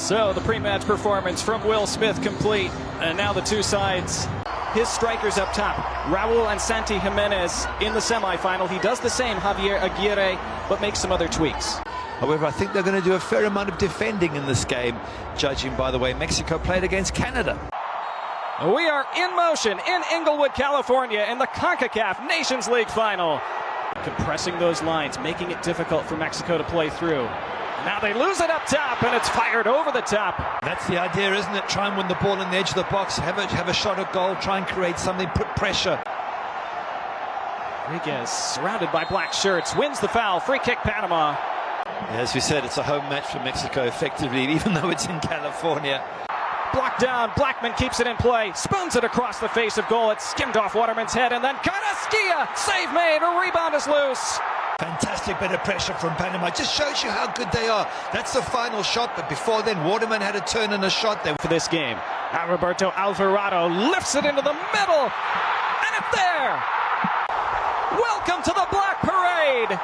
So the pre-match performance from Will Smith complete, and now the two sides. His strikers up top, Raul and Santi Jimenez in the semifinal. He does the same, Javier Aguirre, but makes some other tweaks. However, I think they're going to do a fair amount of defending in this game, judging by the way Mexico played against Canada. We are in motion in Inglewood, California in the CONCACAF Nations League final. Compressing those lines, making it difficult for Mexico to play through. Now they lose it up top, and it's fired over the top. That's the idea, isn't it? Try and win the ball on the edge of the box, have a shot at goal, try and create something, put pressure. Rodriguez, surrounded by black shirts, wins the foul. Free kick, Panama. As we said, it's a home match for Mexico, effectively, even though it's in California. Blocked down, Blackman keeps it in play, spoons it across the face of goal. It skimmed off Waterman's head, and then Carrasquilla, save made, a rebound is loose. Fantastic bit of pressure from Panama. Just shows you how good they are. That's the final shot, but before then, Waterman had a turn and a shot there. For this game, Roberto Alvarado lifts it into the middle, and it's there! Welcome to the Black Parade!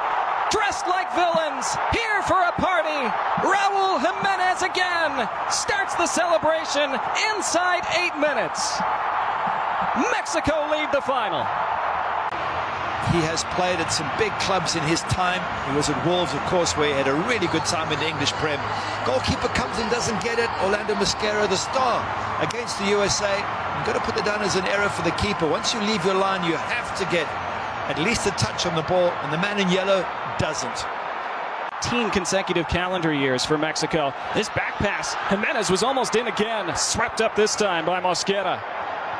Dressed like villains, here for a party. Raul Jimenez again starts the celebration inside 8 minutes. Mexico lead the final. He has played at some big clubs in his time. He was at Wolves, of course, where he had a really good time in the English Prem. Goalkeeper comes in, doesn't get it. Orlando Mosquera, the star, against the USA. You've got to put that down as an error for the keeper. Once you leave your line, you have to get at least a touch on the ball, and the man in yellow doesn't. 18 consecutive calendar years for Mexico. This back pass, Jimenez was almost in again. Swept up this time by Mosquera.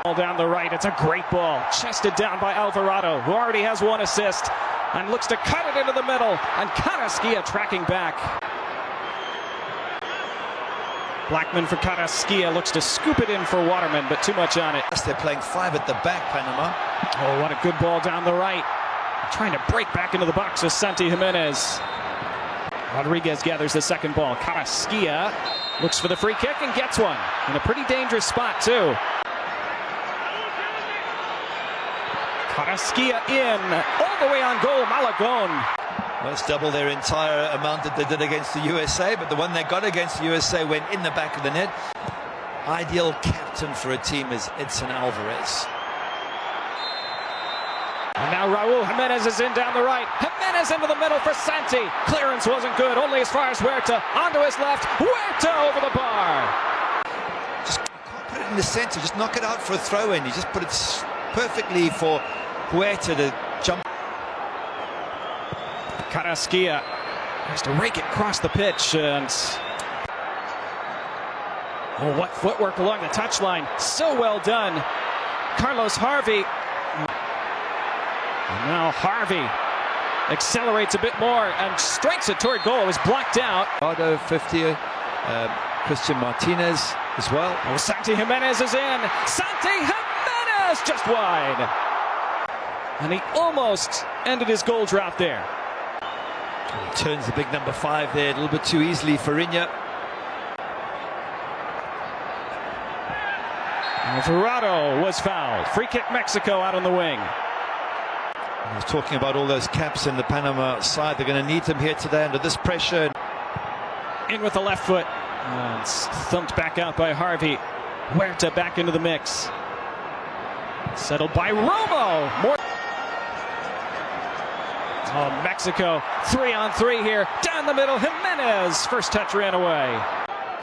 Ball down the right, it's a great ball. Chested down by Alvarado, who already has one assist, and looks to cut it into the middle, and Carrasquilla tracking back. Blackman for Carrasquilla, looks to scoop it in for Waterman, but too much on it. They're playing 5 at the back, Panama. Oh, what a good ball down the right. Trying to break back into the box with Santi Jimenez. Rodriguez gathers the second ball. Carrasquilla looks for the free kick and gets one. In a pretty dangerous spot, too. Carrasquilla in, all the way on goal, Malagon. Well, it's double their entire amount that they did against the USA, but the one they got against the USA went in the back of the net. Ideal captain for a team is Edson Alvarez. And now Raul Jimenez is in down the right. Jimenez into the middle for Santi. Clearance wasn't good, only as far as Huerta. Onto his left, Huerta over the bar. Just can't put it in the center, just knock it out for a throw-in. You just put it perfectly for Huerta to jump. Carrasquilla has to rake it across the pitch, and oh, what footwork along the touchline. So well done. Carlos Harvey. And now Harvey accelerates a bit more and strikes it toward goal. It was blocked out. 50, Christian Martinez as well. Oh, Santi Jimenez is in. Santi Jimenez just wide. And he almost ended his goal drought there. He turns the big number 5 there a little bit too easily for Iña. Alvarado was fouled. Free kick Mexico out on the wing. I was talking about all those caps in the Panama side. They're going to need them here today under this pressure. In with the left foot. And it's thumped back out by Harvey. Huerta back into the mix. Settled by Romo. More. Oh, Mexico 3-on-3 here. Down the middle, Jimenez. First touch ran away.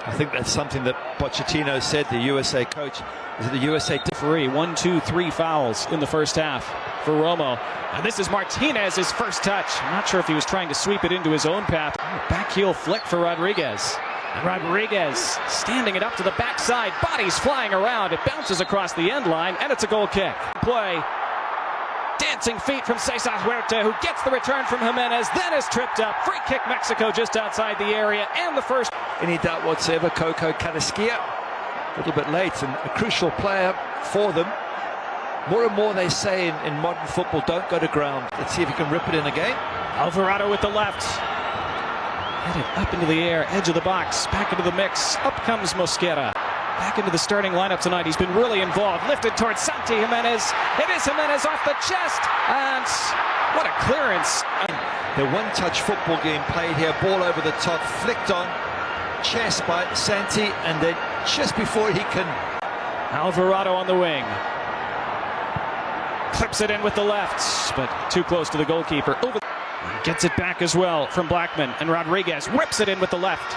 I think that's something that Pochettino said, the USA coach. Is it the USA referee? 1, 2, 3 fouls in the first half for Romo. And this is Martinez's first touch. I'm not sure if he was trying to sweep it into his own path. Back heel flick for Rodriguez. And Rodriguez standing it up to the backside. Bodies flying around. It bounces across the end line, and it's a goal kick. Play. Dancing feet from Cesar Huerta, who gets the return from Jimenez, then is tripped up. Free kick Mexico just outside the area, and the first. Any doubt whatsoever, Coco Carrasquilla, a little bit late, and a crucial player for them. More and more they say in modern football, don't go to ground. Let's see if he can rip it in again. Alvarado with the left. Headed up into the air, edge of the box, back into the mix. Up comes Mosquera. Back into the starting lineup tonight. He's been really involved. Lifted towards Santi Jimenez. It is Jimenez off the chest. And what a clearance. The one-touch football game played here. Ball over the top, flicked on. chest by Santi, and then just before he can... Alvarado on the wing. Clips it in with the left, but too close to the goalkeeper. Over. Gets it back as well from Blackman, and Rodriguez whips it in with the left.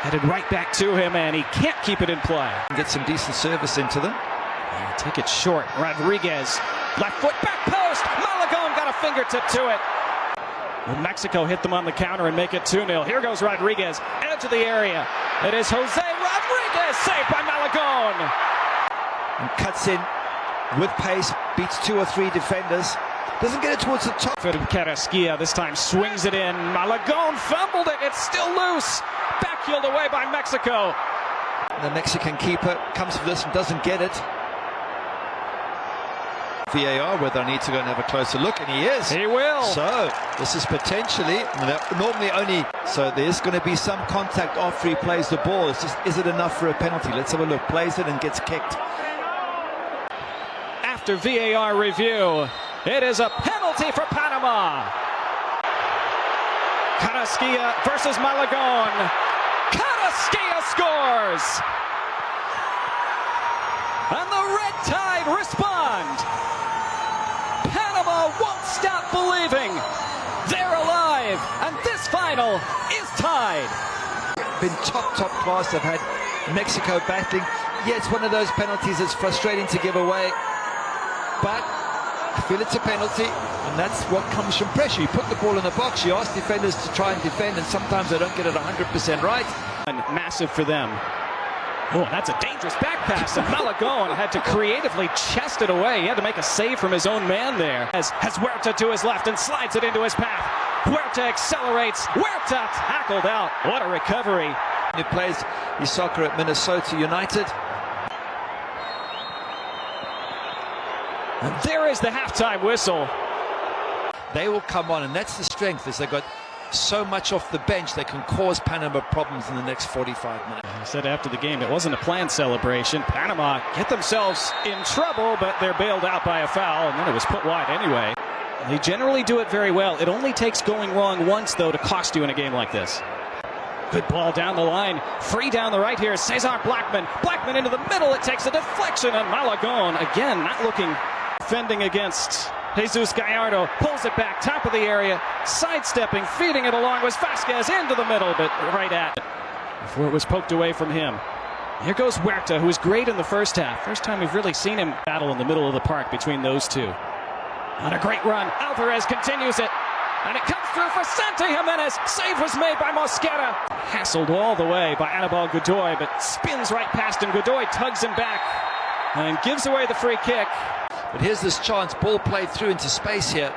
Headed right back to him, and he can't keep it in play. Get some decent service into them. And take it short. Rodriguez, left foot, back post. Malagón got a fingertip to it. Will Mexico hit them on the counter and make it 2-0. Here goes Rodriguez, edge of the area. It is Jose Rodriguez, saved by Malagón. And cuts in with pace, beats 2 or 3 defenders. Doesn't get it towards the top. Carrasquilla this time swings it in. Malagón fumbled it. It's still loose. Backheeled away by Mexico. The Mexican keeper comes for this and doesn't get it. VAR, where they need to go and have a closer look, and he is. He will. So this is potentially normally only. So there's going to be some contact after he plays the ball. It's just, is it enough for a penalty? Let's have a look. Plays it and gets kicked. After VAR review, it is a penalty for Panama. Carrasquilla versus Malagón. Carrasquilla scores! And the Red Tide respond. Panama won't stop believing. They're alive, and this final is tied. Been top class. They've had Mexico battling. Yeah, it's one of those penalties that's frustrating to give away, but I feel it's a penalty, and that's what comes from pressure. You put the ball in the box, you ask defenders to try and defend, and sometimes they don't get it 100% right. And massive for them. Oh, that's a dangerous back pass, and Malagón had to creatively chest it away. He had to make a save from his own man there. Has Huerta to his left and slides it into his path. Huerta accelerates. Huerta tackled out. What a recovery. He plays his soccer at Minnesota United. And there is the halftime whistle. They will come on, and that's the strength, is they've got so much off the bench they can cause Panama problems in the next 45 minutes. I said after the game it wasn't a planned celebration. Panama get themselves in trouble, but they're bailed out by a foul, and then it was put wide anyway. They generally do it very well. It only takes going wrong once, though, to cost you in a game like this. Good ball down the line. Free down the right here. Cesar Blackman. Blackman into the middle. It takes a deflection, and Malagón, again, not looking, defending against Jesus Gallardo. Pulls it back, top of the area, sidestepping, feeding it along was Vasquez into the middle, but right at it before it was poked away from him. Here goes Huerta, who was great in the first half. First time we've really seen him battle in the middle of the park between those two. On a great run, Alvarez continues it, and it comes through for Santi Jimenez. Save was made by Mosquera. Hassled all the way by Anibal Godoy, but spins right past him. Godoy tugs him back and gives away the free kick. But here's this chance, ball played through into space here.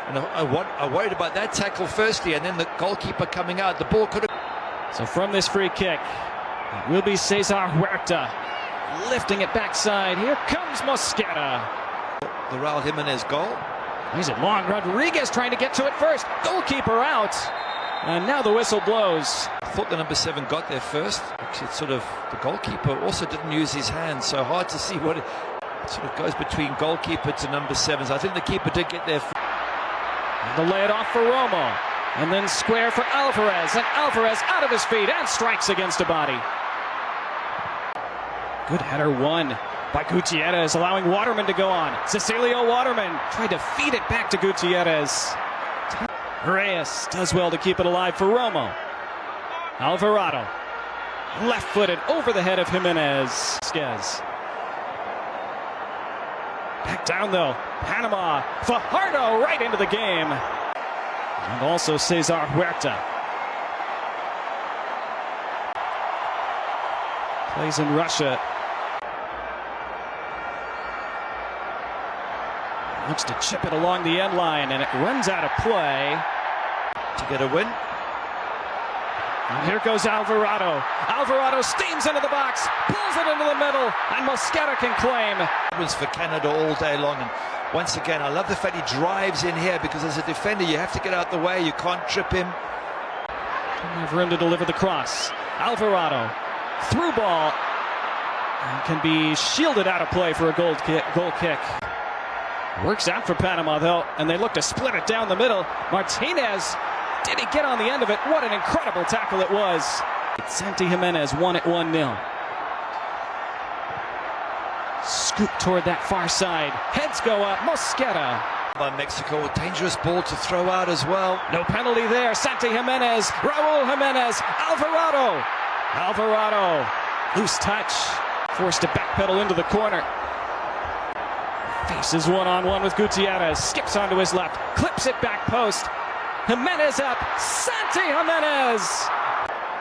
And I worried about that tackle firstly, and then the goalkeeper coming out. The ball could have... So from this free kick, it will be Cesar Huerta lifting it backside. Here comes Mosquera. The Raul Jimenez goal. He's it long. Rodriguez trying to get to it first. Goalkeeper out. And now the whistle blows. I thought the number 7 got there first. Actually, it's sort of, the goalkeeper also didn't use his hands, so hard to see what it sort of goes between goalkeeper to number 7. So I think the keeper did get there. And to lay it off for Romo. And then square for Alvarez. And Alvarez out of his feet and strikes against a body. Good header won by Gutierrez, allowing Waterman to go on. Cecilio Waterman tried to feed it back to Gutierrez. Reyes does well to keep it alive for Romo. Alvarado, left-footed over the head of Jimenez. Back down though, Panama, Fajardo right into the game. And also Cesar Huerta. Plays in Russia. Looks to chip it along the end line, and it runs out of play. To get a win. And here goes Alvarado. Alvarado steams into the box, pulls it into the middle, and Mosquera can claim. It was for Canada all day long, and once again, I love the fact he drives in here, because as a defender, you have to get out the way. You can't trip him. Doesn't have room to deliver the cross. Alvarado, through ball, and can be shielded out of play for a goal kick. Works out for Panama, though, and they look to split it down the middle. Martinez, did he get on the end of it? What an incredible tackle it was. Santi Jimenez won it 1-0. Scoop toward that far side. Heads go up. Mosquera. By Mexico, a dangerous ball to throw out as well. No penalty there. Santi Jimenez. Raul Jimenez. Alvarado. Loose touch. Forced to backpedal into the corner. Faces one-on-one with Gutierrez. Skips onto his left. Clips it back post. Jimenez up. Santi Jimenez.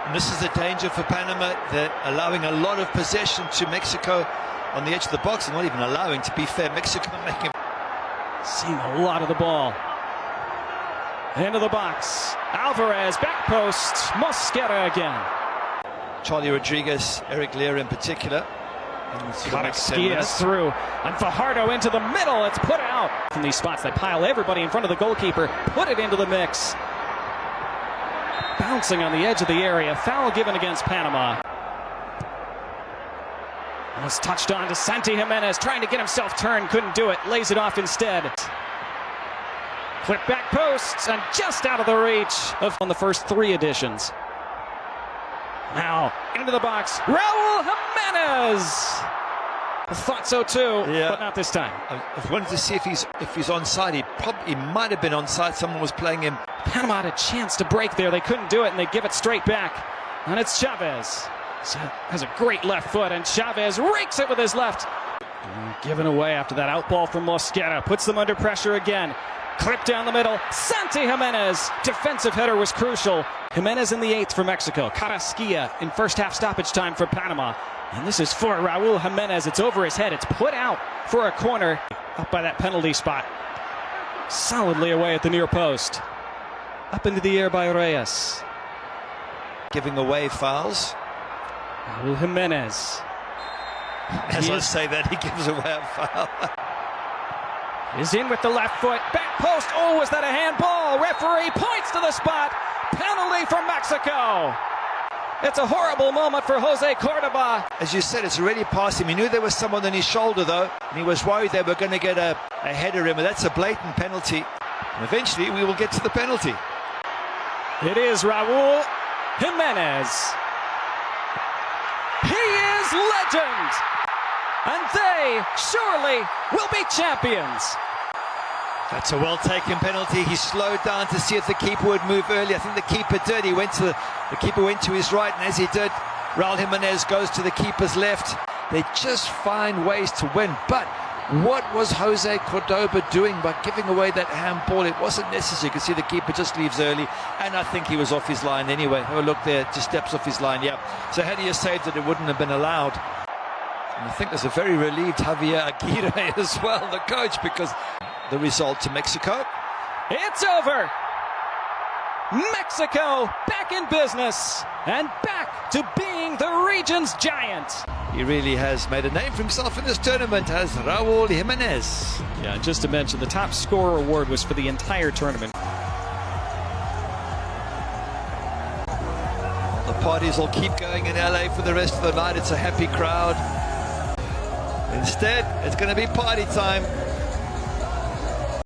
And this is the danger for Panama. They're allowing a lot of possession to Mexico on the edge of the box, and not even allowing, to be fair, Mexico making... Seeing a lot of the ball. Into the box. Alvarez, back post. Mosquera again. Charlie Rodriguez, Eric Lear in particular. Carrasquilla is through. And Fajardo into the middle. It's put out. From these spots, they pile everybody in front of the goalkeeper. Put it into the mix. Bouncing on the edge of the area. Foul given against Panama. Was touched on to Santi Jimenez, trying to get himself turned, couldn't do it, lays it off instead. Clip back posts, and just out of the reach of on the first 3 editions. Now, into the box, Raul Jimenez! I thought so too, but not this time. I wanted to see if he's onside. He might have been onside. Someone was playing him. Panama had a chance to break there. They couldn't do it, and they give it straight back. And it's Chavez. Has a great left foot, and Chavez rakes it with his left. Given away after that outball from Mosquera. Puts them under pressure again. Clip down the middle. Santi Jimenez. Defensive header was crucial. Jimenez in the 8th for Mexico. Carrasquilla in first half stoppage time for Panama. And this is for Raul Jimenez. It's over his head. It's put out for a corner. Up by that penalty spot. Solidly away at the near post. Up into the air by Reyes. Giving away fouls. Raul Jimenez. As I say that, he gives away a foul. Is in with the left foot. Back post. Oh, was that a handball? Referee points to the spot. Penalty for Mexico. It's a horrible moment for Jose Cordoba. As you said, it's already past him. He knew there was someone on his shoulder, though, and he was worried they were going to get a header in, but that's a blatant penalty. And eventually, we will get to the penalty. It is Raul Jimenez. He is legend, and they surely will be champions. That's a well-taken penalty. He slowed down to see if the keeper would move early. I think the keeper did. The keeper went to his right, and as he did, Raul Jimenez goes to the keeper's left. They just find ways to win. But what was Jose Cordoba doing by giving away that handball? It wasn't necessary. You can see the keeper just leaves early, and I think he was off his line anyway. Oh, look there, just steps off his line, yeah. So had he saved it, it wouldn't have been allowed. And I think there's a very relieved Javier Aguirre as well, the coach, because the result to Mexico. It's over. Mexico back in business and back to being the region's giant. He really has made a name for himself in this tournament as Raul Jimenez. Yeah, just to mention, the top scorer award was for the entire tournament. The parties will keep going in LA for the rest of the night. It's a happy crowd. Instead, it's going to be party time.